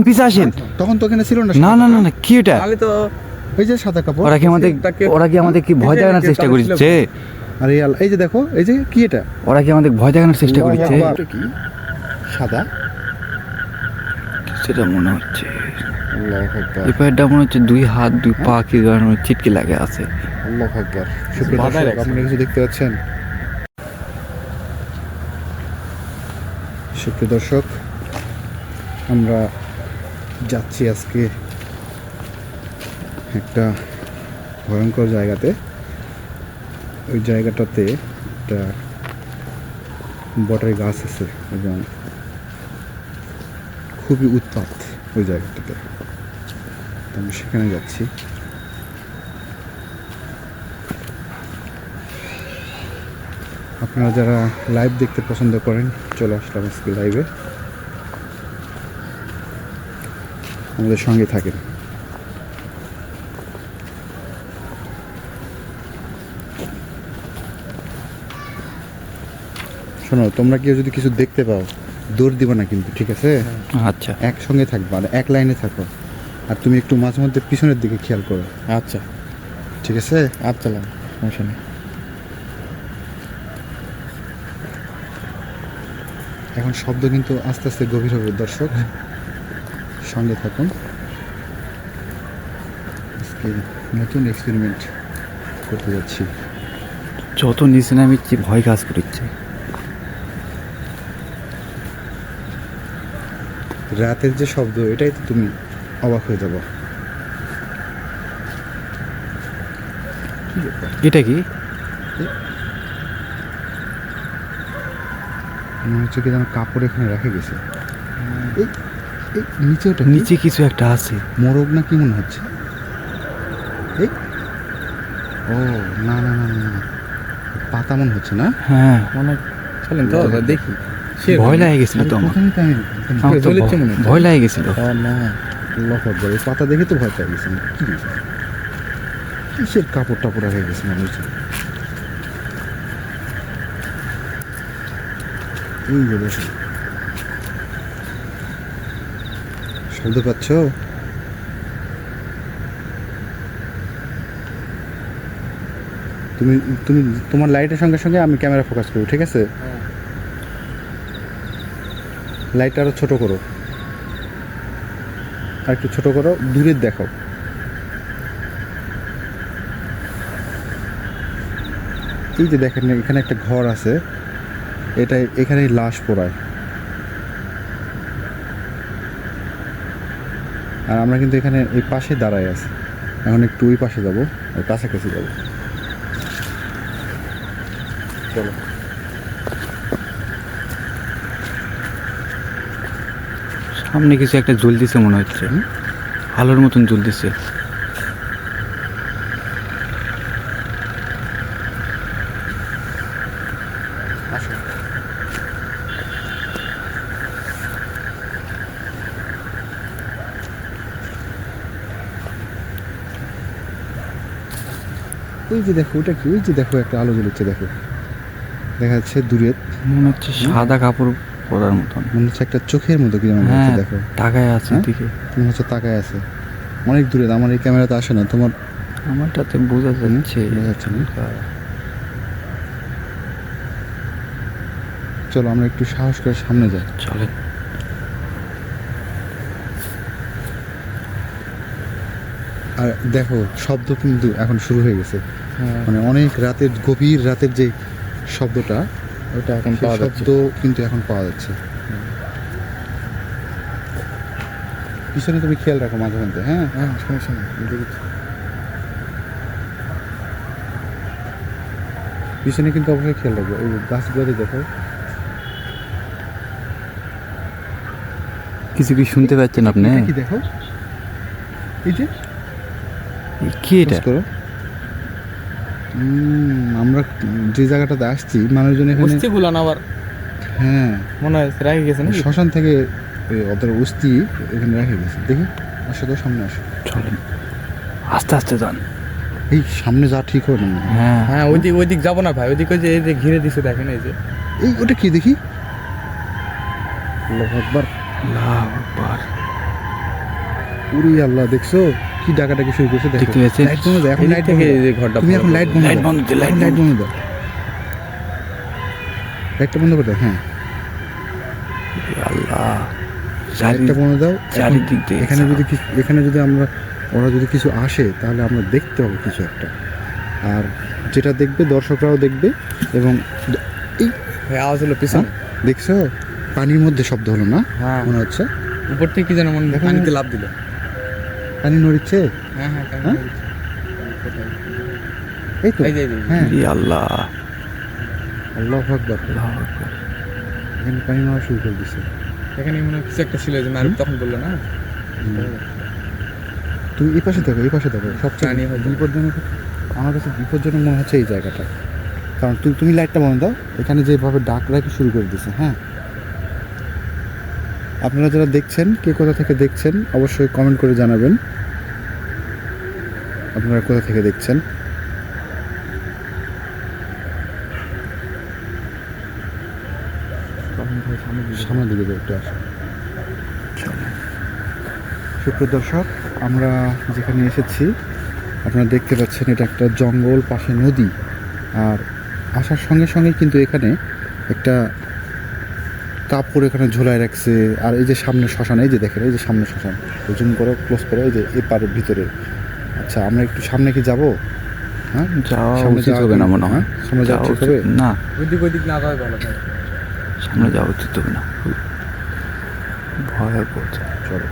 পিছে আসেন। তখন তো এখানে ছিল না। না না না না, কি এটা? তাহলে তো এই যে সাদা কাপড়। ওরা কি আমাদের কি ভয় দেখানোর চেষ্টা করছে? আরে এই যে দেখো, এই যে কি এটা? ওরা কি আমাদের ভয় দেখানোর চেষ্টা করছে? কি সাদা? সেটা মনে হচ্ছে। আল্লাহু আকবার। এই পায়েরটা মনে হচ্ছে দুই হাত দুই পা কি ধরনের চিটকে লাগে আছে। আল্লাহু আকবার। আপনারা কিছু দেখতে পাচ্ছেন? সুপ্রিয় দর্শক, আমরা যাচ্ছি আজকে একটা ভয়ঙ্কর জায়গাতে। ওই জায়গাটাতে একটা বটের গাছ আছে এবং খুবই উৎপাত ওই জায়গাটাতে। আমি সেখানে যাচ্ছি। আপনারা যারা লাইভ দেখতে পছন্দ করেন, চলে আসলাম আজকে লাইভে, আমাদের সঙ্গে থাকেন। শোনো, তোমরা কেউ যদি কিছু দেখতে পাও দৌড় দিবা না কিন্তু, ঠিক আছে? আচ্ছা, একসঙ্গে থাকবা, আর এক লাইনে থাকো। আর তুমি একটু মাঝে মধ্যে পিছনের দিকে খেয়াল করো। আচ্ছা ঠিক আছে? আচ্ছা, সমস্যা নেই। এখন শব্দ কিন্তু আস্তে আস্তে গভীর হবে। দর্শক সঙ্গে থাকুন। আজকে নতুন এক্সপেরিমেন্ট করতে যাচ্ছি। যত নিচে নামি কি ভয় কাজ করছে। রাতের যে শব্দ, এটাই তো তুমি অবাক হয়ে যাবো। এটা কি? মনে হচ্ছে কি যেন কাপড় এখানে রেখে গেছে। এই এই নিচে, ওটা নিচে কিছু একটা আছে। মোরগ না কি মনে হচ্ছে? এই ও না না না না না, পাতা মনে হচ্ছে না? হ্যাঁ, মনে চলেন তো দেখি। ভয় লাগে গেছিল তো আমার। প্রথমেই তো আমি আমার তো ভয় লাগে গেছিল। না, আল্লাহু আকবার। এই পাতা দেখে তো ভয় পেয়ে গেছি। কি কিসের কাপড় টাপড় রেখে গেছে মানুষজন? এই যে দেখো, শব্দ পাচ্ছ? তুমি তুমি তোমার লাইটের সঙ্গে সঙ্গে আমি ক্যামেরা ফোকাস করবো, ঠিক আছে? লাইটটা আরো ছোট করো, আর একটু ছোট করো, দূরের দেখো। এই যে দেখেন, এখানে একটা ঘর আছে, এটা এখানে লাশ পোড়ায়। আর আমরা কিন্তু এখানে এই পাশে দাঁড়ায় আছি। এখন একটু ওই পাশে যাবো, আর কাছাকাছি যাবো। চলো। সামনে কিছু একটা জ্বলতেছে মনে হচ্ছে, আলোর মতন জ্বলতেছে। আসো। ওই যে দেখো, ওটা কি? ওই যে দেখো, একটা আলো জ্বলছে, দেখো, দেখা যাচ্ছে দূরে। মনে হচ্ছে সাদা কাপড় পরার মতন। মনে হচ্ছে একটা চোখের মতো কি যেন হ্যাঁ, দেখো, তাকায় আছে দিকে। মনে হচ্ছে তাকায় আছে। অনেক দূরে, আমার এই ক্যামেরাতে আসে না, তোমার আমারটাতে বোঝা যাচ্ছে। বোঝা যাচ্ছে না। চলো আমরা একটু সাহস করে সামনে যাই। চলে। আর দেখো, শব্দ কিন্তু এখন শুরু হয়ে গেছে। মানে অনেক রাতের, গভীর রাতের যে শব্দটা, ওটা এখন সেই পাওয়া যাচ্ছে। শব্দ কিন্তু এখন পাওয়া যাচ্ছে। পিছনে তুমি খেয়াল রাখো মাঝে মধ্যে। হ্যাঁ, হ্যাঁ, সমস্যা নেই, দেখি। পিছনে কিন্তু অবশ্যই খেয়াল রাখবো। ওই গাছগুলোতে দেখো। কিছু কি শুনতে পাচ্ছেন আপনি? এটা কি দেখো, এই যে কি এটা? খোঁজ করো। আমরা যে জায়গাটাতে আসছি, মানুষজন এখানে অস্থি গুলান আবার হ্যাঁ মনে হয় রাখে গেছে না। শ্মশান থেকে ওদের অস্থি এখানে রেখে গেছে। দেখি, আসো তো, সামনে আসো। চলেন, আস্তে আস্তে যান। এই সামনে যা ঠিক হবে না। হ্যাঁ হ্যাঁ, ওই দিক যাবো না ভাই। ওই দিক ওই যে এই যে ঘিরে দিছে, দেখেন এই যে। এই ওটা কি দেখি? আল্লাহু আকবার। আল্লাহু আকবার। উরি আল্লাহ, দেখছো কি ডাকাডাকি শুরু করছে? দেখো দেখতে পেয়েছেন? লাইট বন্ধ দাও, এখন এদিক লাইট থেকে বন্ধ এই যে দাও। ঘরটা তুমি এখন লাইট বন্ধ লাইট দাও, বন্ধ দে, লাইট এখন লাইট বন্ধ দাও, লাইটটা বন্ধ করে দাও। হ্যাঁ, আল্লাহ, লাইটটা বন্ধ দাও। এখন চারিদিক দিয়ে এখানে যদি ওরা যদি কিছু আসে তাহলে আমরা দেখতে হবে কিছু একটা। আর যেটা দেখবে দর্শকরাও দেখবে। এবং ভাই আওয়াজ হলো পিছনে। দেখছো পানির মধ্যে শব্দ হলো না? হ্যাঁ মনে হচ্ছে উপর থেকে কি যেন মনে দেখো, পানিতে লাফ দিল। পানি নড়ছে। হ্যাঁ হ্যাঁ হ্যাঁ? এই তো, এই যে, এই যে। হ্যাঁ, ই আল্লাহ, আল্লাহু আকবার। আল্লাহু আকবার। এখানে পানি নড়া শুরু করে দিচ্ছে। এখানে মনে হয় কিছু একটা ছিল যে মারুফ তখন বললো না। তুমি এই পাশে দেখো, এই পাশে দেখো, সবচেয়ে প্রাণী হয়তো। বিপজ্জনক আমার কাছে বিপজ্জনক মনে হচ্ছে এই জায়গাটা। কারণ তুমি লাইটটা বন্ধ দাও, এখানে যেভাবে ডাকি শুরু করে দিচ্ছে। হ্যাঁ, আপনারা যারা দেখছেন, কে কোথা থেকে দেখছেন অবশ্যই কমেন্ট করে জানাবেন আপনারা কোথা থেকে দেখছেন। সামনের দিকে যাও, একটু আসো। সুপ্রিয় দর্শক, আমরা যেখানে এসেছি আপনারা দেখতে পাচ্ছেন এটা একটা জঙ্গল, পাশে নদী। আর আসার সঙ্গে সঙ্গে কিন্তু এখানে একটা কাপড় এখানে ঝোলায় রাখছে। আর এই যে সামনে শ্মশান, এই যে দেখেন, এই যে সামনে শ্মশান, জুম করো, ক্লোজ করো, এই যে এপারের ভিতরে। আচ্ছা, আমরা একটু সামনে কি যাব? হ্যাঁ, যাওয়া সামনে উচিত যাওয়া হবে না কি- মনে হয়। হ্যাঁ? সামনে যাওয়া যাওয়া ঠিক হবে? উচিত না, ওইদিক না যাওয়াই ভালো ভাই। সামনে যাওয়া উচিত হবে না, ভয় করছে। চলো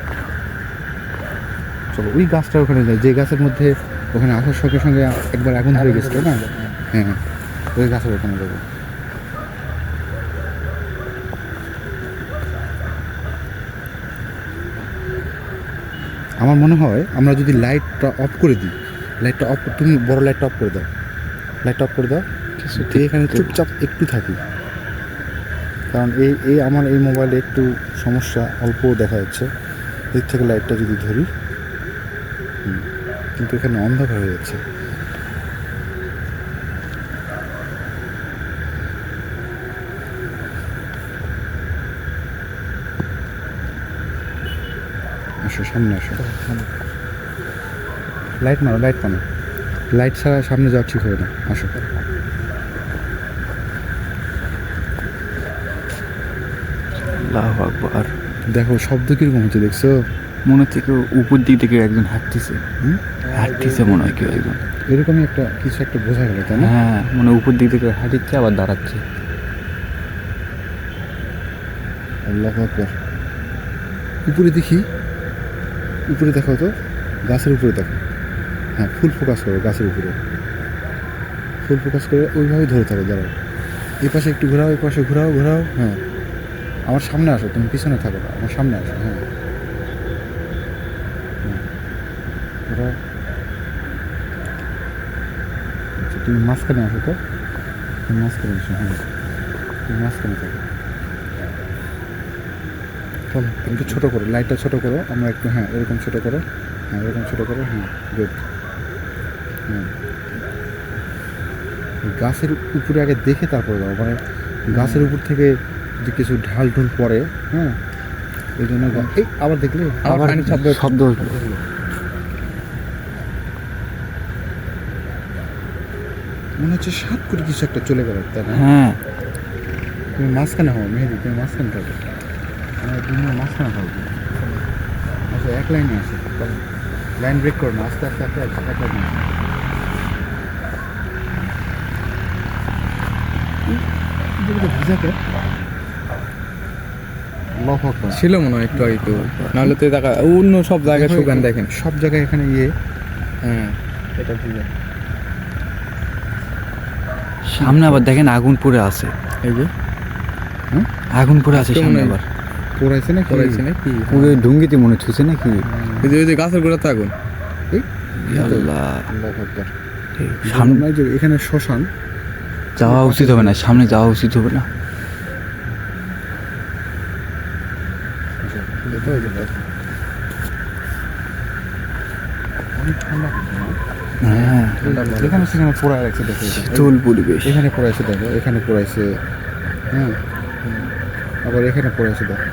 চলো, ওই গাছটা ওখানে যাই, যে গাছের মধ্যে ওখানে আসার সঙ্গে সঙ্গে একবার আগুন ধরে গেছিল না? হ্যাঁ, ওই গাছের ওখানে যাবো। আমার মনে হয় আমরা যদি লাইটটা অফ করে দিই, লাইটটা অফ, তুমি বড় লাইটটা অফ করে দাও, লাইটটা অফ করে দাও, তো এখানে চুপচাপ একটু থাকি। কারণ এই আমার এই মোবাইলে একটু সমস্যা, অল্প দেখা যাচ্ছে। এর থেকে লাইটটা যদি ধরি, কিন্তু এখানে অন্ধকার হয়ে যাচ্ছে। আসো, সামনে আসো, লাইট মারো, লাইট মারো, লাইট ছাড়া সামনে যাওয়া ঠিক হবে না। আসো, আল্লাহু আকবার। দেখো শব্দ কিরকম হচ্ছে, দেখছো? মনে হচ্ছে কেউ উপর দিক থেকে একজন হাঁটতেছে, হুম? হাঁটতেছে মনে হয় কেউ একজন। এরকমই একটা কিছু একটা বোঝা গেল, তাই না? হ্যাঁ, মানে উপর দিক থেকে হাঁটিচ্ছে আবার দাঁড়াচ্ছে। আল্লাহু আকবার। উপরে দেখি, উপরে দেখো তো, গাছের উপরে দেখো। হ্যাঁ, ফুল ফোকাস করো গাছের উপরে, ফুল ফোকাস করে ওইভাবে ধরে থাকো, দাঁড়াও। এই পাশে একটু ঘোরাও, এই পাশে ঘোরাও, ঘোরাও। হ্যাঁ, আমার সামনে আসো, তুমি পিছনে থাকো না, আমার সামনে আসো। হ্যাঁ, ঘোরাও। আচ্ছা, তুমি মাঝখানে আসো তো, তুমি মাঝখানে আসো। হ্যাঁ, তুমি মাঝখানে থাকো। চলো একটু ছোটো করো, লাইটটা ছোটো করো, আমরা একটু, হ্যাঁ এরকম ছোটো করো, হ্যাঁ এরকম ছোটো করো। হ্যাঁ, গুড। হ্যাঁ, গাছের উপরে আগে দেখে তারপরে দাও, মানে গাছের উপর থেকে যে কিছু ঢাল ঢুল পড়ে। হ্যাঁ, এই জন্য এই আবার দেখলে আবার পানির শব্দ শব্দ মনে হচ্ছে সাত করে কিছু একটা চলে গেল, তাই না? হ্যাঁ, তুমি মাঝখানে হও মেহেদি, তুমি মাঝখানে থাকো, তুমি মাঝখানে থাকো। আচ্ছা, এক লাইনে আসো, লাইন ব্রেক করো না, আস্তে আস্তে আস্তে এক লাইনে আসো। ভিজাকে আল্লাহু আকবার। ছিল মনে হয় একটু আগে কেউ, নাহলে তো দেখা অন্য সব জায়গায় সুগান দেখেন। সব জায়গায় এখানে হ্যাঁ, এটা বুঝে। সামনে আবার দেখেন আগুন পড়ে আছে, এই যে আগুন পড়ে আছে আজকে সামনে মনে হয় আবার। পড়াইছে না করাইছে নাকি? পুরো ডুঙ্গিতে মনে ছুঁছে নাকি? ওই যে গাছের গোড়াতে আগুন। আল্লাহ, আল্লাহু আকবার। সামনে সামনে যে এখানে শ্মশান, যাওয়া উচিত হবে না, সামনে যাওয়া উচিত হবে না। অনেক ঠান্ডা কিন্তু না? হ্যাঁ, এখানে সেখানে পোড়ায় রাখছে, দেখো এটা। শীতল পরিবেশ। এখানে পড়াইছে, দেখো এখানে পড়াইছে। হ্যাঁ, আবার এখানে পড়াইছে, দেখো।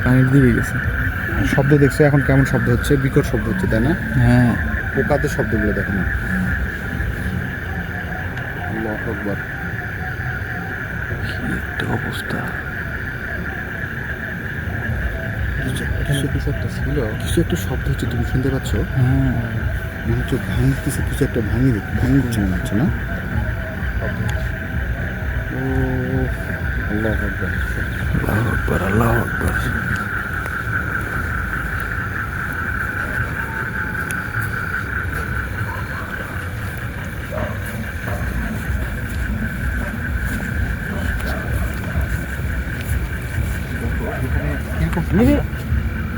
পানির দিকে গেছে। শব্দ দেখছো এখন কেমন শব্দ হচ্ছে, বিকট শব্দ হচ্ছে, তাই না? হ্যাঁ পোকাদের শব্দগুলো দেখো না। আল্লাহু আকবার। কি একটা অবস্থা। কিছু একটা ছিল। কিছু একটা শব্দ হচ্ছে, তুমি শুনতে পাচ্ছ? হ্যাঁ মনে হচ্ছে ভাঙতেছে, কিছু একটা ভাঙছে মনে হচ্ছে না? ও আল্লাহু আকবার। আল্লাহু আকবার আল্লাহু আকবার।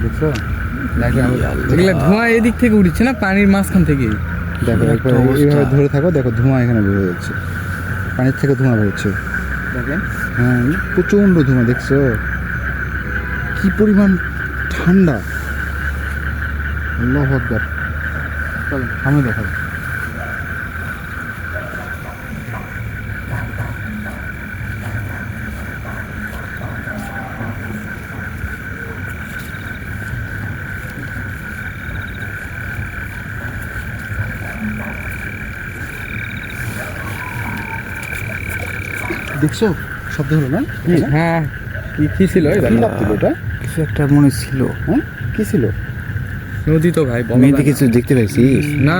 দেখছো? এগুলা ধোঁয়া এদিক থেকে উঠছে না, পানির মাঝখান থেকে। দেখো কি একবার একটা অবস্থা। এইভাবে ধরে থাকো, দেখো ধোঁয়া এখানে বের হয়ে যাচ্ছে, পানির থেকে ধোঁয়া বেরোচ্ছে। দেখেন হ্যাঁ প্রচণ্ড ধোঁয়া, দেখছো কি পরিমাণ ঠান্ডা। আল্লাহু আকবার। চলেন সামনে দেখাবো। দেখছো শব্দ হলো না? হ্যাঁ কি ছিল কি লাভ দিল এটা? কিছু একটা মনে ছিল। হ্যাঁ কি ছিল? নদী তো ভাই, বলা মেয়েতে যায় কিছু দেখতে পাইছিস? না। না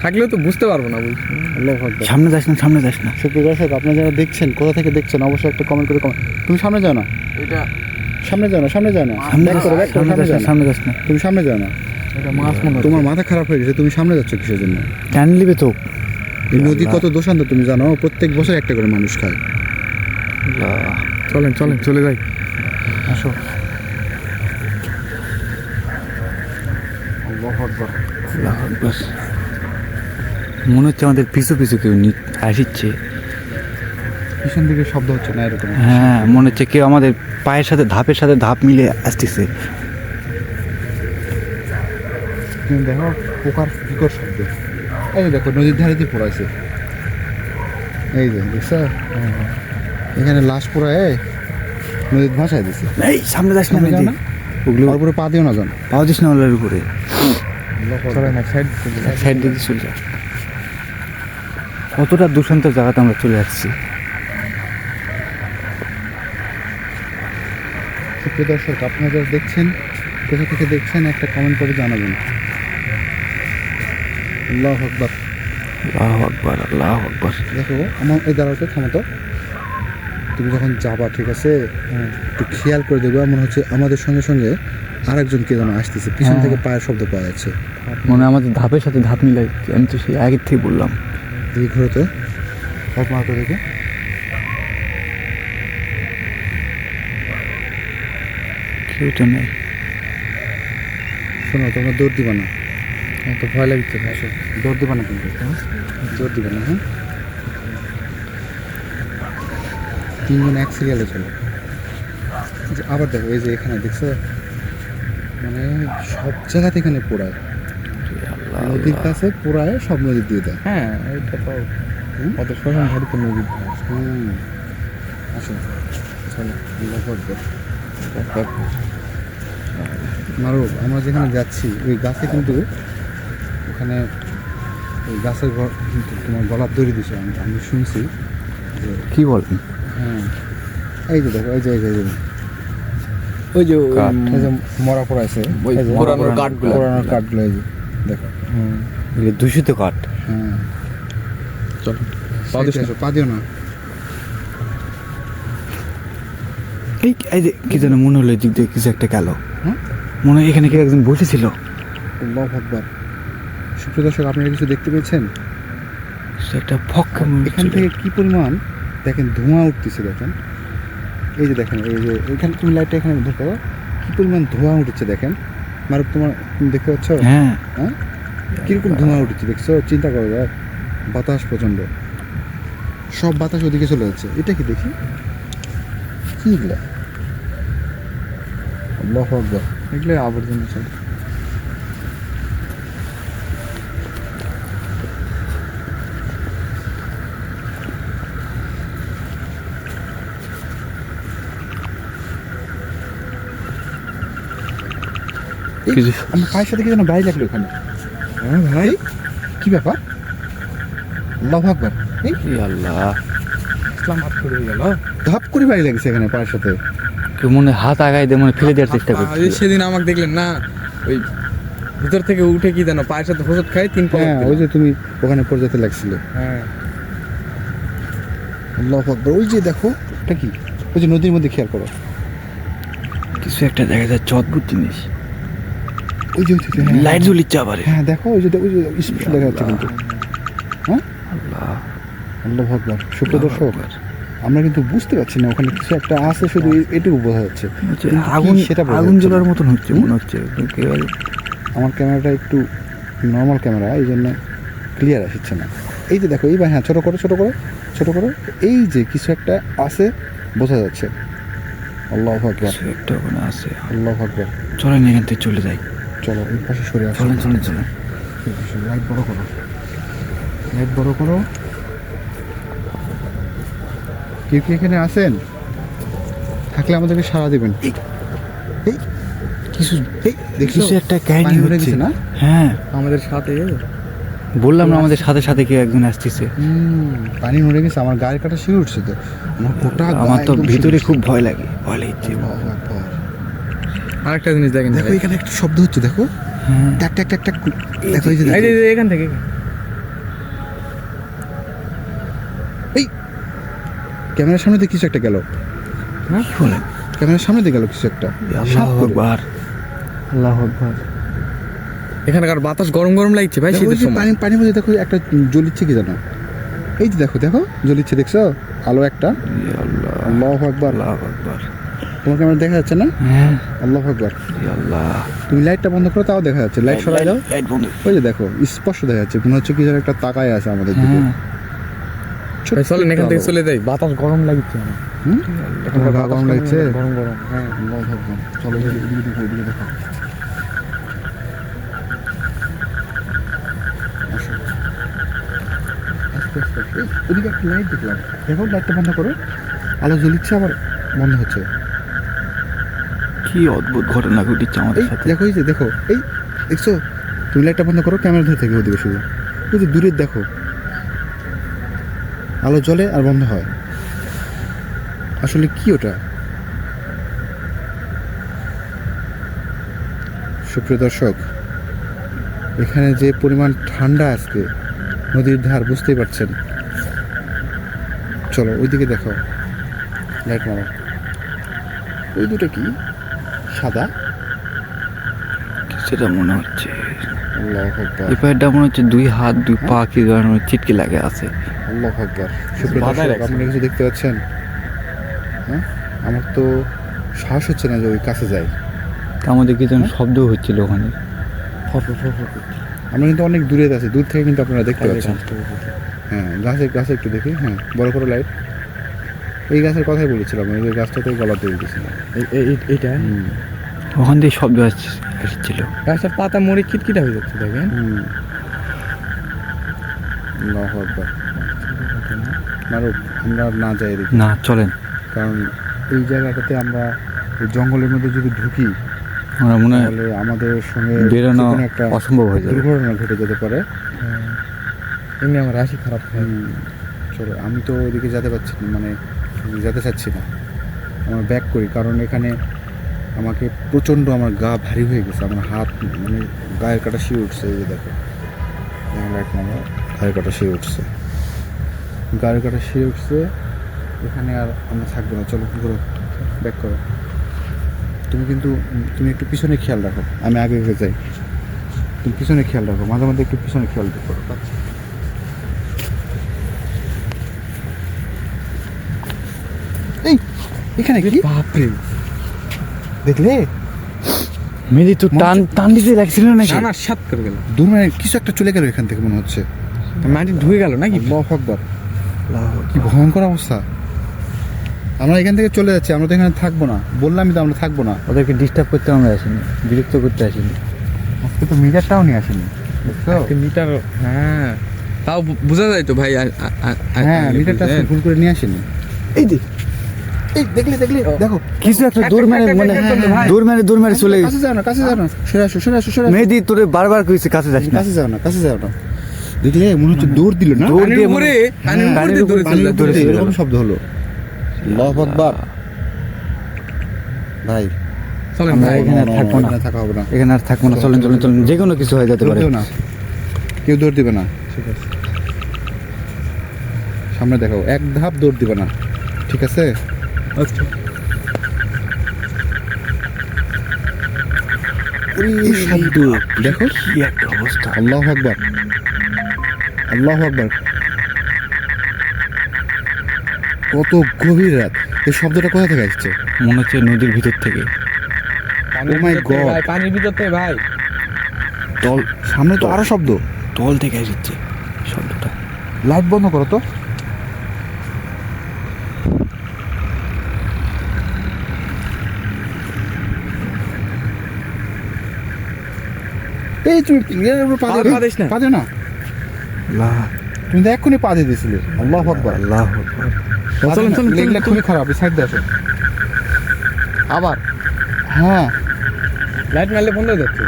থাকলেও তো বুঝতে পারবো না, বুঝছি। আল্লাহু আকবার। সামনে যাস না সামনে যাস না। সুপ্রিয় দর্শক, আপনারা যারা দেখছেন কোথা থেকে দেখছেন অবশ্যই একটা কমেন্ট করে তুমি সামনে যাও না, এটা সামনে যাও না, সামনে যাও না, সামনে ব্যাক করো, ব্যাক করো, সামনে সামনে যাস যাও না না, সামনে যাস না। তুমি সামনে যাও না। এটা মাছ মনে হচ্ছে। তোমার মাথা খারাপ হয়ে গেছে, তুমি সামনে যাচ্ছ কিসের জন্য? টান নিবে তো। এই নদী কত দোষান্ত তুমি জানো? প্রত্যেক বছর একটা করে মানুষ খায়। আল্লাহ। চলেন চলেন চলে যাই। আসো। আল্লাহু আকবার। আল্লাহু আকবার। মনে হচ্ছে আমাদের পিছু পিছু কেউ আসিচ্ছে। পিছন দিকে শব্দ হচ্ছে না এরকম? হ্যাঁ মনে হচ্ছে কেউ আমাদের পায়ের সাথে ধাপ মিলে আসতেছে। তুমি দেখো পোকার বিকট শব্দ। এই যে দেখো নদীর ধারে দিয়ে পড়াইছে, এই যে দেখছো? এখানে লাশ পোড়ায় নদীর ভাসায় দিছে। এই সামনে যাস না সামনে যাও মেয়েদি। না? ওগুলো ওর উপরে পা দিও না, জান। পাওয়া যাস না ওগুলোর উপরে। চলেন এক সাইড। এক সাইড দিকে চলে যা। কতটা দূষান্ত জায়গাতে আমরা চলে যাচ্ছি। সুপ্রিয় দর্শক, আপনারা যারা দেখছেন কোথা থেকে দেখছেন একটা কমেন্ট করে জানাবেন। আল্লাহু আকবার। আল্লাহু আকবার আল্লাহু আকবার। দেখো আমার এই দাঁড়াতে থামতো, তুমি যখন যাবা ঠিক আছে একটু খেয়াল করে দেখবে, মনে হচ্ছে আমাদের সঙ্গে সঙ্গে আরেকজন কে যেন আসতেছে, পিছন হ্যাঁ। থেকে পায়ের শব্দ পাওয়া যাচ্ছে। মনে হয় আমাদের ধাপের সাথে ধাপ মিলাই। আমি তো সেই আগের থেকে বললাম। দেখি ঘুরোতে এক মাত্র দেখে, কেউ তো নেই। শোনো তোমরা দৌড় দিবা না, আমার তো ভয় লাগছে ভাই। দৌড় দিবা না কিন্তু, হ্যাঁ? দৌড় দিবা না, হ্যাঁ? তিনজন এক সিরিয়ালে চলো। যে আবার দেখো এই যে এখানে দেখছো, মানে সব জায়গাতে এখানে পোড়ায়, আল্লাহ নদীর কাছে পোড়ায়, সব নদী দিয়ে দেয়। হ্যাঁ এটা তো হুম? কত শ্মশান ঘাটি তো নদী। আসো চলো। আল্লাহু আকবার। মারুফ, আমরা যেখানে যাচ্ছি ওই গাছে কিন্তু ওখানে ওই গাছের কিন্তু তোমার গলার দড়ি দিছে, আমি শুনছি যে কি বলেন? হ্যাঁ এই যে দেখো এই যে এই যে ওই যে কাঠ। এই যে মরা পড়াইছে, ওই এই যে পুরানোর কাঠগুলো। পুরানোর কাঠগুলো, এই যে দেখো। এগুলো দূষিত কাঠ। হ্যাঁ চলো। সাইডে আসো, পা দিও না। এই যে কি যেন মনে হলো দিক দিয়ে কিছু একটা গেল। হ্যাঁ? মনে হয় এখানে কেউ একজন বসেছিল। আল্লাহু আকবার। সুপ্রিয় দর্শক, আপনারা কিছু দেখতে পেয়েছেন? কিছু একটা ফক্কা এখান থেকে কি পরিমাণ দেখেন ধোঁয়া উঠতেছে, দেখেন এই যে দেখেন, এই যে এখানে তুমি লাইটটা এখানে ধরতে পারো, কি পরিমাণ ধোঁয়া উঠেছে দেখেন। মারুফ তুমি দেখতে পাচ্ছ? হ্যাঁ হ্যাঁ কিরকম ধোঁয়া উঠেছে দেখছো? চিন্তা করো ভাই, বাতাস প্রচণ্ড, সব বাতাস ওদিকে চলে যাচ্ছে। এটা কি দেখি কি এগুলা? আল্লাহু আকবার। এগুলো আবর্জনা সব। এই, কিছু আমার পায়ের সাথে কি যেন গাড়ি লাগলো এখানে। হ্যাঁ ভাই, কি ব্যাপার? আল্লাহু আকবার। এই ই আল্লাহ, ইসলাম হাত করে গেল। ধাপ করে বাড়ি লাগছে এখানে পায়ের সাথে। কেউ মনে হয় হাত আগায় দিয়ে মনে হয় ফেলে দেওয়ার চেষ্টা ওই করছে। যে সেদিন আমাকে দেখলেন না, ওই ভিতর থেকে উঠে কি জানো পায়ের সাথে হোঁচট খাই 3 পা। হ্যাঁ, ওই যে তুমি ওখানে পড়ে যেতে লাগছিল। হ্যাঁ আল্লাহু আকবার। ওই যে দেখো এটা কি, ওই যে নদীর মধ্যে খেয়াল করো, কিছু একটা দেখা যাচ্ছে অদ্ভুত জিনিস। ওই যে হ্যাঁ, লাইট জ্বলিচ্ছে আবার। হ্যাঁ দেখো ওই যে স্পষ্ট দেখা যাচ্ছে কিন্তু। হ্যাঁ, আল্লাহ, আল্লাহু আকবার। সুপ্রিয় দর্শক, আমরা কিন্তু বুঝতে পারছি না ওখানে কিছু একটা আছে, শুধু এটুকু বোঝা যাচ্ছে। হচ্ছে কিন্তু কি আগুন, সেটা বোঝা আগুন যাচ্ছে না। জ্বলার মতন হচ্ছে মনে হচ্ছে। একেবারে আমার ক্যামেরাটা একটু নর্মাল ক্যামেরা, এই জন্য ক্লিয়ার আসছে না। এই যে দেখো, এইবার হ্যাঁ, ছোটো করো ছোটো করো ছোটো করো, এই যে কিছু একটা আছে বোঝা যাচ্ছে। আল্লাহু আকবার, কিছু একটা ওখানে আছে। আল্লাহু আকবার। চলেন এখান থেকে চলে যাই। চলো এই পাশে সরে আসো। চলেন চলেন চলেন। লাইট বড় করো, লাইট বড় করো। কেউ কি এখানে আছেন? থাকলে আমাদেরকে সাড়া দিবেন। এই এই কিছু, এই দেখছো কিছু একটা কাহিনী পানি উড়ে হচ্ছে গেছে না? হ্যাঁ, আমাদের সাথে বললাম না আমাদের সাথে সাথে কেউ একজন আসতেছে। পানি উড়ে গেছে, আমার গায়ের কাটা শিউরে উঠছে তো। আমার গোটা আমার গায়ে তো একদম ভিতরে শিউরে খুব ভয় লাগে, ভয় লাগছে। উঠছে। আল্লাহু আকবার। আরেকটা জিনিস দেখেন দেখো ভাই। এখানে একটা শব্দ হচ্ছে, দেখো হ্যাঁ, ট্যাক ট্যাক ট্যাক ট্যাক। দেখো এই যে এই দেখো। যে এখান থেকে এই ক্যামেরার সামনে দিয়ে কিছু একটা গেল। হ্যাঁ কি বলেন? ক্যামেরার সামনে দিয়ে গেল কিছু একটা। সাপ আল্লাহু করে। আকবার, আল্লাহু আকবার। এখানকার বাতাস গরম গরম লাগছে ভাই দেখো, ওই শীতের যে সময়। পানির মধ্যে দেখো একটা জ্বলিচ্ছে কি জানো। এই যে দেখো দেখো জ্বলিচ্ছে, দেখছো আলো একটা। ই আল্লাহ, আল্লাহু আকবার। আল্লাহু আকবার। তোমার ক্যামেরা দেখা যাচ্ছে না? হ্যাঁ, আল্লাহু আকবার। ই আল্লাহ। তুমি লাইটটা বন্ধ করো, তাও দেখা যাচ্ছে। লাইট সরাই দাও। লাইট বন্ধ। ওই যে দেখো স্পষ্ট দেখা যাচ্ছে, মনে হচ্ছে কি যেন একটা তাকায় আছে আমাদের দিকে। হ্যাঁ, ছোট্ট ভাই চলেন এখান একটা থেকে আলো। চলে যাই, বাতাস গরম লাগছে আমার। হুম? তোমার গা গরম লাগছে? গরম গরম। হ্যাঁ আল্লাহু আকবার। চলো এদিকে দেখো, এদিকে দেখো। আসো। আস্তে আস্তে আস্তে। এই, ওদিকে একটা লাইট দেখলাম। দেখো লাইটটা বন্ধ করো। আলো জ্বলিচ্ছে আবার বন্ধ হচ্ছে। কি অদ্ভুত ঘটনা ঘটিচ্ছে আমাদের এই সাথে। দেখো, এই যে দেখো, এই দেখছো, তুমি লাইটটা বন্ধ করো, ক্যামেরা ধরে থেকে ওদিকে শুধু। ওই যে দূরের দেখো, আলো জ্বলে আর বন্ধ হয়। আসলে কি ওটা? সুপ্রিয় দর্শক, এখানে যে পরিমাণ ঠান্ডা আজকে, নদীর ধার, বুঝতেই পারছেন। চলো ওইদিকে দেখো, লাইট মারো। ওই দুটো কি সাদা? সেটা মনে হচ্ছে আল্লাহু আকবার, এই পায়েরটা মনে হচ্ছে দুই হাত দুই পা কি যেন চিটকে লাগে আছে। আল্লাহু আকবার। সুপ্রিয় বাধায় দর্শক, রাখছে। আপনারা কিছু দেখতে পাচ্ছেন? হ্যাঁ, আমার তো সাহস হচ্ছে না যে ওই কাছে যাই। তা আমাদের কি যেন শব্দ হচ্ছিল ওখানে। আমরা কিন্তু অনেক দূরে আছি, দূর থেকে কিন্তু আপনারা দেখতে পাচ্ছেন। হ্যাঁ, গাছে গাছে একটু দেখি। হ্যাঁ, বড় করে লাইট। এই গাছের কথাই বলেছিলাম, এই গাছটাতেই গলা দিয়ে গেছিলাম। এইটা ওখান দিয়ে শব্দ আসছিল। গাছের পাতা মরে কিটকিটা হয়ে যাচ্ছে দেখেন। আল্লাহু আকবার। মারুফ, আমরা আর না যাই এদিকে, না চলেন, কারণ এই জায়গাটাতে আমরা এই জঙ্গলের মধ্যে যদি ঢুকি আমরা মনে হয় তাহলে আমাদের সঙ্গে বেরোনো যেকোনো একটা অসম্ভব হয়ে যাবে। দুর্ঘটনা ঘটে যেতে পারে। এমনি আমার রাশি খারাপ হয়। চলো, আমি তো ওইদিকে যেতে পারছি না, মানে যেতে চাচ্ছি না। আমার ব্যাক করি, কারণ এখানে আমাকে প্রচণ্ড আমার গা ভারী হয়ে গেছে, আমার হাত মানে গায়ের কাটা শিয়ে উঠছে। এই যে দেখো, লাইট মামা, গায়ের কাটা শিয়ে উঠছে, গায়ের কাটা শিয়ে উঠছে। এখানে আর আমরা থাকবো না। চলো করো, ব্যাক করো। তুমি একটু পিছনে খেয়াল রাখো, আমি আগে আগে যাই। তুমি পিছনে খেয়াল রাখো, মাঝে মাঝে একটু পিছনে খেয়াল করো। এই এখানে কি বাপরে, দেখলে? মেরি তো টান টান দিতে লাগছিল নাকি? আমার সাত করে গেল, দূর মানে কিছু একটা চলে গেল এখান থেকে মনে হচ্ছে। মাটি ধুয়ে গেল নাকি? আল্লাহু আকবার, কি ভয়ঙ্কর অবস্থা। আমরা এখান থেকে চলে যাচ্ছি, আমরা তো এখানে থাকবো না। বললামই তো আমরা থাকবো না। ওদেরকে ডিস্টার্ব করতে আমরা আসিনি, বিরক্ত করতে আসিনি। আজকে তো মিটারটাও নিয়ে আসেনি, দেখছো? মিটার, হ্যাঁ তাও বোঝা যায় তো ভাই। হ্যাঁ, মিটারটা আজকে ভুল করে নিয়ে আসেনি। এই দেখ, এই দেখলি দেখো কিছু একটা দূর মেরে মনে দূর মেরে চলে গেছে। কাছে যাও না সরে আসো মেহেদি তোরে বারবার কইছে কাছে যাস না। কাছে যাও না দেখলে মনে হচ্ছে দৌড় দিল না দৌড় দিয়ে পানির উপরে পানির উপরে দৌড়ে দৌড়ে চলে গেল। এরকম শব্দ হলো। আল্লাহু আকবার। ভাই চলেন আমরা ভাই এখানে আর থাকবো না। এখানে থাকা হবে না, এখানে আর থাকবো না, চলেন যে কোনো কিছু হয়ে যেতে দৌড় পারে। দিও না, কেউ দৌড় দিবে না। ঠিক আছে, সামনে দেখাও, এক ধাপ দৌড় দিবে না, ঠিক আছে? আচ্ছা এই শব্দ দেখো, কি একটা অবস্থা। আল্লাহু আকবার, আল্লাহু আকবার। কত গভীর রাত, এই শব্দটা কোথা থেকে আসছে? মনে হচ্ছে নদীর ভিতর থেকে। পানির my ভিতর থেকে God. ভাই, পানির ভিতর থেকে ভাই। তল সামনে তো আরো শব্দ। তল থেকে আসছে শব্দটা। লাইট বন্ধ করো তো। এই তুমি পা দিস না। পা দিও না, আল্লাহ তুমি তো এক্ষুনি পা দিয়ে দিয়েছিলে। আল্লাহু আকবার। আল্লাহ চলেন, চলেন, এগুলা চলেন। খুবই খারাপ, সাইড দিয়ে আসো। আবার হ্যাঁ, লাইট মারলে বন্ধ হয়ে যাচ্ছে।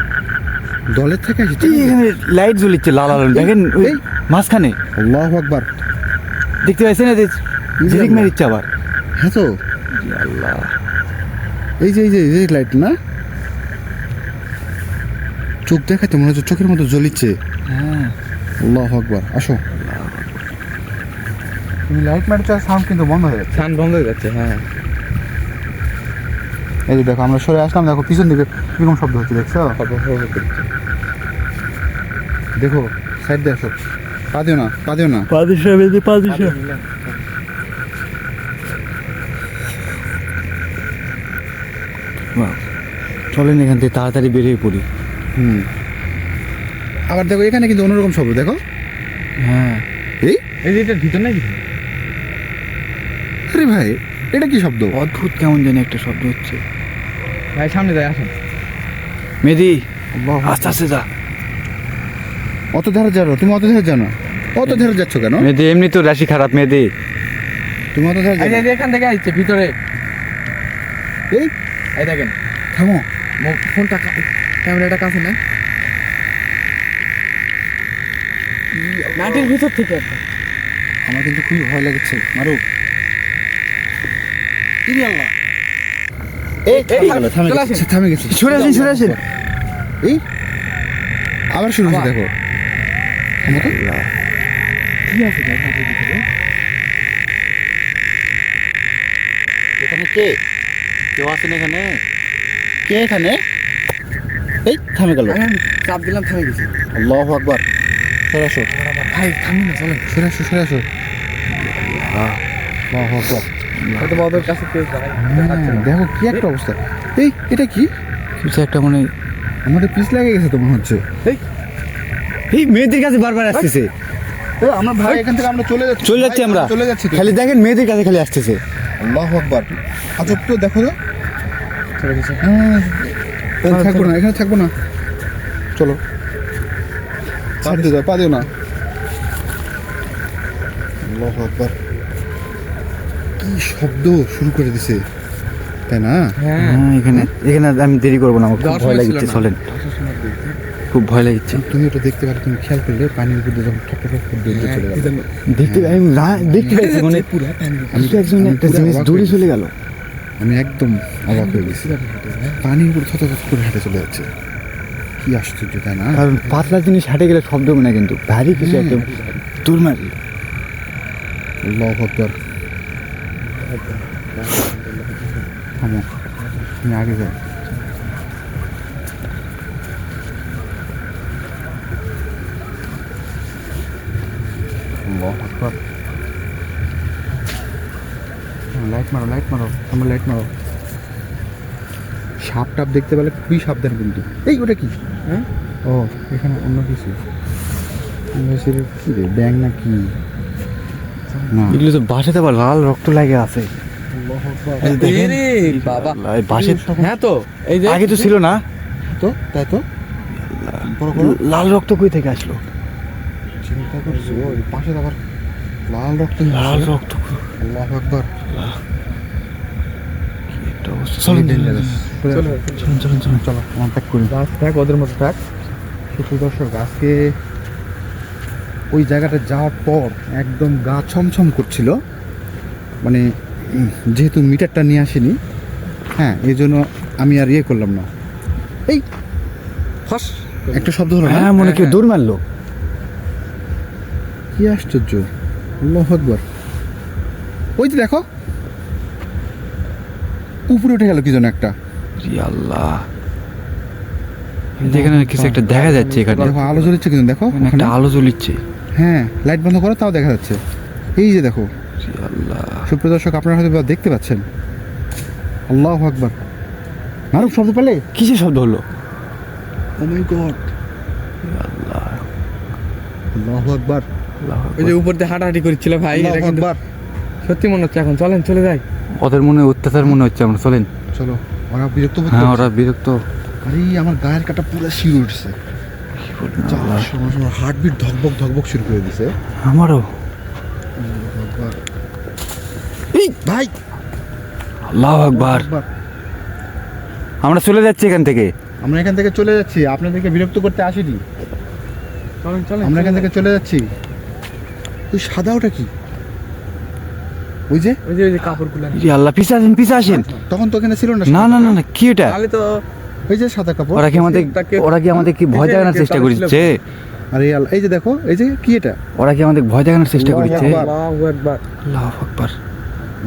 দলের থেকে আসছে। এখানে লাইট জ্বলিচ্ছে লাল লাল, দেখেন ওই এই। মাঝখানে আল্লাহু আকবার। দেখতে পাচ্ছেন না যে ঝিলিক মেরিচ্ছে আবার। হ্যাঁ তো, আল্লাহ এই যে লাইট না, চোখ দেখাতে মনে হচ্ছে চোখের মতো জ্বলিচ্ছে। হ্যাঁ আল্লাহু আকবার। আসো, তুমি লাইট মারছো, সাউন্ড কিন্তু বন্ধ হয়ে যাচ্ছে। ফ্যান বন্ধ হয়ে যাচ্ছে। হ্যাঁ এই যে দেখো, আমরা সরে আসলাম, দেখো পিছন দিকে কিরকম শব্দ হচ্ছে, দেখছো? দেখো, সাইড দিয়ে আসো, পা দিও না, পা দিও না। চলেন এখান থেকে তাড়াতাড়ি বেরিয়ে পড়ি। হুম, আবার দেখো এখানে কিন্তু অন্যরকম শব্দ, দেখো। হ্যাঁ এই এই যে এটার ভিতর নাকি? আরে ভাই, এটা কি শব্দ? অদ্ভুত কেমন জানি একটা শব্দ হচ্ছে। ভাই সামনে যাই, আসেন। মেহেদি আল্লাহু আকবার। আস্তে আস্তে যা। অত ধারে যাও না, তুমি অত ধারে যাও না। অত ধারে যাচ্ছ কেন? মেহেদি এমনি তো রাশি খারাপ মেহেদি। তুমি অত ধারে যাও না। এই যে এখান থেকে আসছে ভিতরে। এই এই দেখেন, থামো। ফোনটা ক্যামেরাটা কাছে না, মাটির ভিতর থেকে একটা। আমার কিন্তু খুবই ভয় লাগছে, মারু। এই থামে চলে গেছে, আসেন। থামে গেছে। সরে আসেন। এই আবার শুরু হচ্ছে, দেখো। থামো তো। কি আছে ভাই মাটির ভিতরে? এখানে কে কেউ আছেন এখানে? কে এখানে? এই থামে গেল। আমি চাপ দিলাম, থেমে গেছে। আল্লাহু আকবার। সরে আসো, ভাই থামি না, চলেন। সরে আসো, সরে আসো। আল্লাহু আকবার। হয়তো বা ওদের কাছে কেউ যায়। দেখো কি একটা অবস্থা। এই এটা কি? কিছু একটা মানে আমাদের পিছ লাগে গেছে তো মনে হচ্ছে। এই মেয়েদের কাছে বারবার আসতেছে। আমরা ভাই এখান থেকে আমরা চলে যাচ্ছি, চলে যাচ্ছি ভাই, আমরা। চলে যাচ্ছি তো। খালি দেখেন মেয়েদের কাছে খালি আসতেছে। আল্লাহু আকবার। আজব তো, দেখো তো। চলে গেছে। তাহলে থাকবো না, এখানে থাকবো না, চলো। ছাড় দিয়ে দাও, পা দিও না। আল্লাহু আকবার। কি শব্দ শুরু করে দিছে, তাই না? হ্যাঁ, হ্যাঁ এখানে আমি দেরি করবো না, আমার খুব যাওয়ার ভয় সময় ছিল লাগছে। না। চলেন, আসার সময় দেখছি। খুব ভয় লাগছে। তুমি ওটা দেখতে পারো, তুমি খেয়াল করলে পানির উপর দিয়ে যখন ঠক ঠক ঠক করে দৌড়ে চলে গেল। দেখতে দেখতে পাচ্ছি মানে একজন একটা জিনিস দৌড়ে চলে গেল। আমি একদম অবাক হয়ে গেছি, পানির উপর থত থত করে হেঁটে চলে যাচ্ছে। কি আশ্চর্য, তাই না? কারণ পাতলা জিনিস হাঁটে গেলে শব্দ হবে না, কিন্তু ভারী কিছু একদম দূর মারি। আল্লাহু আকবার। থামো, তুমি আগে যাও। আল্লাহু আকবার। লাইট মারো, লাইট মারো, তোমরা লাইট মারো। সাপ টাপ দেখতে পেলে খুবই সাবধান কিন্তু। এই ওটা কি? হ্যাঁ? ও, এখানে অন্য কিছু। কি রে, ব্যাং না কি? না। এগুলো তো বাসাতে আবার লাল রক্ত লাগে আছে। এই দেখেন, এরে বাবা, এই বাসে হ্যাঁ তো এই যে আগে তো ছিল না। তো তাই তো, বড় করো। লাল রক্ত কই থেকে আসলো? চিন্তা করছো, ওই পাশে আবার লাল রক্ত। লাল রক্ত আল্লাহু আকবার। একটা অবস্থা। চলেন চলো আমার প্যাক করি। থাক ওদের মতো থাক। সুপ্রিয় দর্শক, আজকে ওই জায়গাটা যাওয়ার পর একদম গা ছমছম করছিল, মানে যেহেতু মিটারটা নিয়ে আসিনি, হ্যাঁ এই জন্য আমি আর ইয়ে করলাম না। এই ফাঁস একটা শব্দ হলো না? হ্যাঁ, মনে কেউ দৌড় মারলো। কি আশ্চর্য, আল্লাহু আকবার। ওই যে দেখো উপরে উঠে গেল কি যেন একটা। ই আল্লাহ, যেখানে কিছু একটা দেখা যাচ্ছে এখানে। দেখো আলো জ্বলছে কিন্তু, দেখো এখানে একটা ওখানে। আলো জ্বলিচ্ছে। হ্যাঁ লাইট বন্ধ করো তাও দেখা যাচ্ছে। এই যে দেখো ই আল্লাহ, সুপ্রিয় দর্শক, আপনারা হয়তো বা দেখতে পাচ্ছেন। আল্লাহু আকবার। মারুফ শব্দ পেলে? কিসের শব্দ হলো? ও মাই গড, আল্লাহ, আল্লাহু আকবার, ওই যে উপর দিয়ে হাঁটাহাঁটি করছিল ভাই, এটা আল্লাহু কিন্তু আকবার। সত্যি মনে হচ্ছে এখন চলেন চলে যাই। ওদের মনে হয় অত্যাচার মনে হচ্ছে। আমরা চলেন। চলো, ওরা বিরক্ত বোধ হ্যাঁ, করছে। ওরা বিরক্ত। আরে আমার গায়ের কাটা পুরো শিউরে উঠছে। যাওয়ার সময় আমার হার্টবিট ধকবক ধকবক শুরু করে দিছে। আমারও। আল্লাহু আকবার। এই ভাই, আল্লাহু আকবার। আকবার। আমরা চলে যাচ্ছি এখান থেকে। আমরা এখান থেকে চলে যাচ্ছি, আপনাদেরকে বিরক্ত করতে আসিনি। চলেন চলেন আমরা এখান থেকে চলে যাচ্ছি। ওই সাদা ওটা কি? ওই যে ওই যে কাপড়গুলো ই আল্লাহ, পিছে আসেন, পিছে আসেন। তখন তো এখানে ছিল না। না না না না, কি এটা? তাহলে তো ওই যে সাদা কাপড়। ওরা কি আমাদের কি ভয় দেখানোর চেষ্টা করছে? আরে আল্লাহ, এই যে দেখো, এই যে কি এটা? ওরা কি আমাদের ভয় দেখানোর চেষ্টা আল্লাহু করছে? আকবার। আল্লাহু আকবার। আল্লাহু আকবার।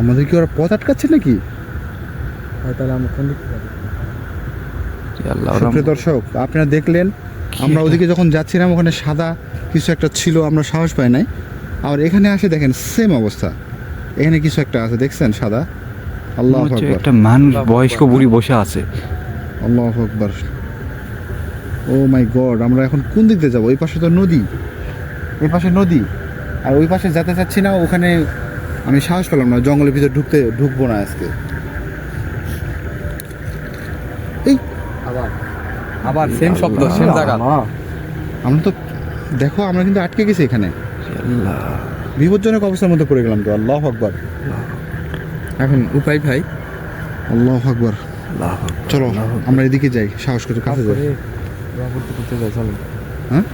আমাদের কি ওরা পথ আটকাচ্ছে নাকি? ভাই তাহলে আমরা কোন দিকে যাবো? ই আল্লাহ, ওরা সুপ্রিয় দর্শক, আপনারা দেখলেন আমরা এটা? ওদিকে যখন যাচ্ছিলাম ওখানে সাদা কিছু একটা ছিল, আমরা সাহস পাই নাই। আর এখানে আসে দেখেন সেম অবস্থা, এখানে কিছু একটা আছে, দেখছেন সাদা। আল্লাহু মনে হচ্ছে আকবার, একটা মানুষ বয়স্ক বুড়ি বসে আছে। আল্লাহু আকবার। ও মাই গড, আমরা এখন কোন দিক দিয়ে যাবো? ওই পাশে তো নদী, এই পাশে নদী, আর ওই পাশে যেতে চাচ্ছি না। ওখানে আমি সাহস পেলাম না, জঙ্গলের ভিতর ঢুকবো না আজকে। এই আবার সেম শব্দ সেম জায়গা। আমরা তো দেখো, আমরা কিন্তু আটকে গেছি এখানে, ই আল্লাহ, বিপজ্জনক অবস্থার মধ্যে পড়ে গেলাম তো। আল্লাহু আকবার, এখন উপায় ভাই আল্লাহু আকবার। আল্লাহু আকবার। চলো আমরা এদিকে যাই, সাহস করে কাছে যাই। করতে যাই চলেন। হ্যাঁ,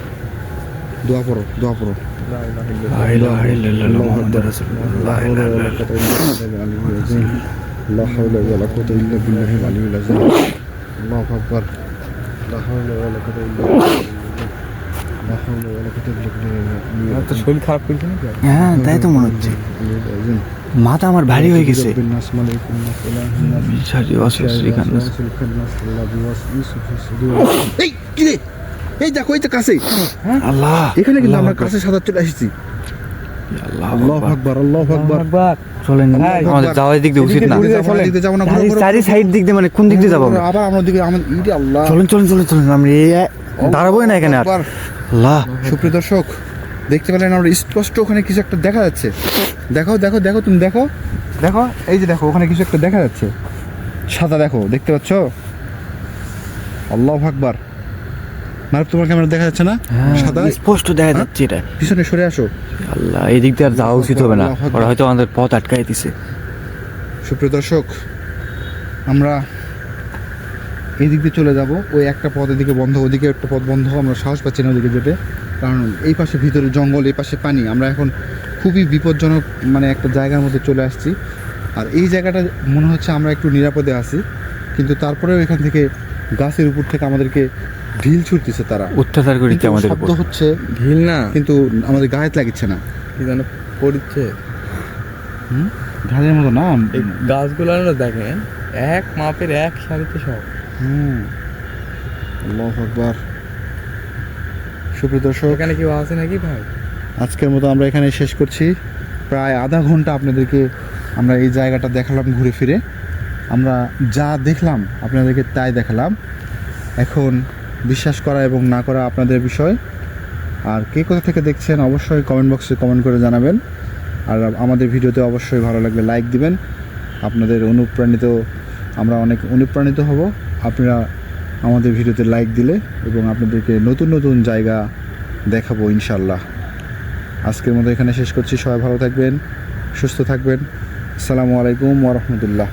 দোয়া পড়ো, দোয়া পড়ো। লা ইলাহা ইল্লাল্লাহ মুহাম্মাদুর রাসূলুল্লাহ। লা ইলাহা ইল্লাল্লাহ। লা হাওলা ওয়ালা কুওয়াতা ইল্লা বিল্লাহিল আলিয়্যিল আযীম। আল্লাহু আকবার। লা হাওলা ওয়ালা কুওয়াতা ইল্লা বিল্লাহ। লা হাওলা ওয়ালা কুওয়াতা ইল্লা বিল্লাহিল আমার তো শরীর খারাপ করছে নাকি? হ্যাঁ, তাই তো মনে হচ্ছে। আলিয়্যিল আযীম। মাথা আমার ভারী হয়ে গেছে। বিন্নাস মালাইকুম নাস ইলাহুন নাস। বিশারি অসুস্থ এখানে। এই কি রে? এই দেখো, এই তো কাছে, আল্লাহ, এখানে কিন্তু আল্লাহু আমরা আকবার। কাছে সাদা চলে এসেছি। আল্লাহু আল্লাহু আকবার। আকবার, আল্লাহু আকবার। চলেন, আল্লাহু আমাদের আকবার। যাওয়ার দিক দিয়ে উচিত না। এদিকে যাবো না, এদিকে যাবো না, ঘুরো, ঘুরো, চারি ঘুরো। সাইড দিক দিয়ে, মানে কোন দিক দিয়ে যাবো আমরা? আবার আমরা দিকে আমাদের ইরে আল্লাহ। চলেন চলেন চলেন চলেন, আমরা দাঁড়াবোই না এখানে আর। আকবার। আল্লাহ, সুপ্রিয় দর্শক, দেখতে পেলেন আমরা স্পষ্ট ওখানে কিছু একটা দেখা যাচ্ছে। দেখো দেখো দেখো, তুমি দেখো, দেখো এই যে দেখো, ওখানে কিছু একটা দেখা যাচ্ছে সাদা, দেখো, দেখতে পাচ্ছ? আল্লাহু আকবার। মারুফ, তোমার ক্যামেরা দেখা যাচ্ছে না সাদা? স্পষ্ট দেখা যাচ্ছে এটা। পিছনে সরে আসো। আল্লাহ, এই দিক দিয়ে আর যাওয়া উচিত হবে না। আল্লাহু আকবার। ওরা হয়তো আমাদের পথ আটকাই দিছে। সুপ্রিয় দর্শক, আমরা এই দিক দিয়ে চলে যাব। ওই একটা পথ এদিকে বন্ধ, ওদিকে একটা পথ বন্ধ। আমরা সাহস পাচ্ছি না ওদিকে যেতে, কারণ এই পাশে ভিতরে জঙ্গল, এই পাশে পানি। আমরা এখন খুবই বিপজ্জনক মানে একটা জায়গার মধ্যে চলে আসছি। আর এই জায়গাটা মনে হচ্ছে আমরা একটু নিরাপদে আছি, কিন্তু তারপরেও এখান থেকে গাছের উপর থেকে আমাদেরকে ঢিল ছুটতেছে তারা, অত্যাচার করেছে কিন্তু আমাদের শব্দ উপর। হচ্ছে, ঢিল না, কিন্তু আমাদের গায়ে লাগছে না। কি যেন পড়ছে। ঢালের মতো না। এই গাছগুলো দেখেন এক মাপের, এক সারিতে সব। আল্লাহু আকবার। সুপ্রিয় দর্শক, এখানে কেউ আছে নাকি ভাই? আজকের মতো আমরা এখানে শেষ করছি। প্রায় আধা ঘন্টা আপনাদেরকে আমরা এই জায়গাটা দেখালাম ঘুরে ফিরে। আমরা যা দেখলাম আপনাদেরকে তাই দেখালাম। এখন বিশ্বাস করা এবং না করা আপনাদের বিষয়। আর কে কোথা থেকে দেখছেন অবশ্যই কমেন্ট বক্সে কমেন্ট করে জানাবেন। আর আমাদের ভিডিওতে অবশ্যই ভালো লাগলে লাইক দিবেন। আপনাদের আমরা অনেক অনুপ্রাণিত হব আপনারা আমাদের ভিডিওতে লাইক দিলে, এবং আপনাদেরকে নতুন নতুন জায়গা দেখাবো ইনশাল্লাহ। আজকের মতো এখানে শেষ করছি। সবাই ভালো থাকবেন, সুস্থ থাকবেন। আসসালামু আলাইকুম ওয়া রাহমাতুল্লাহ।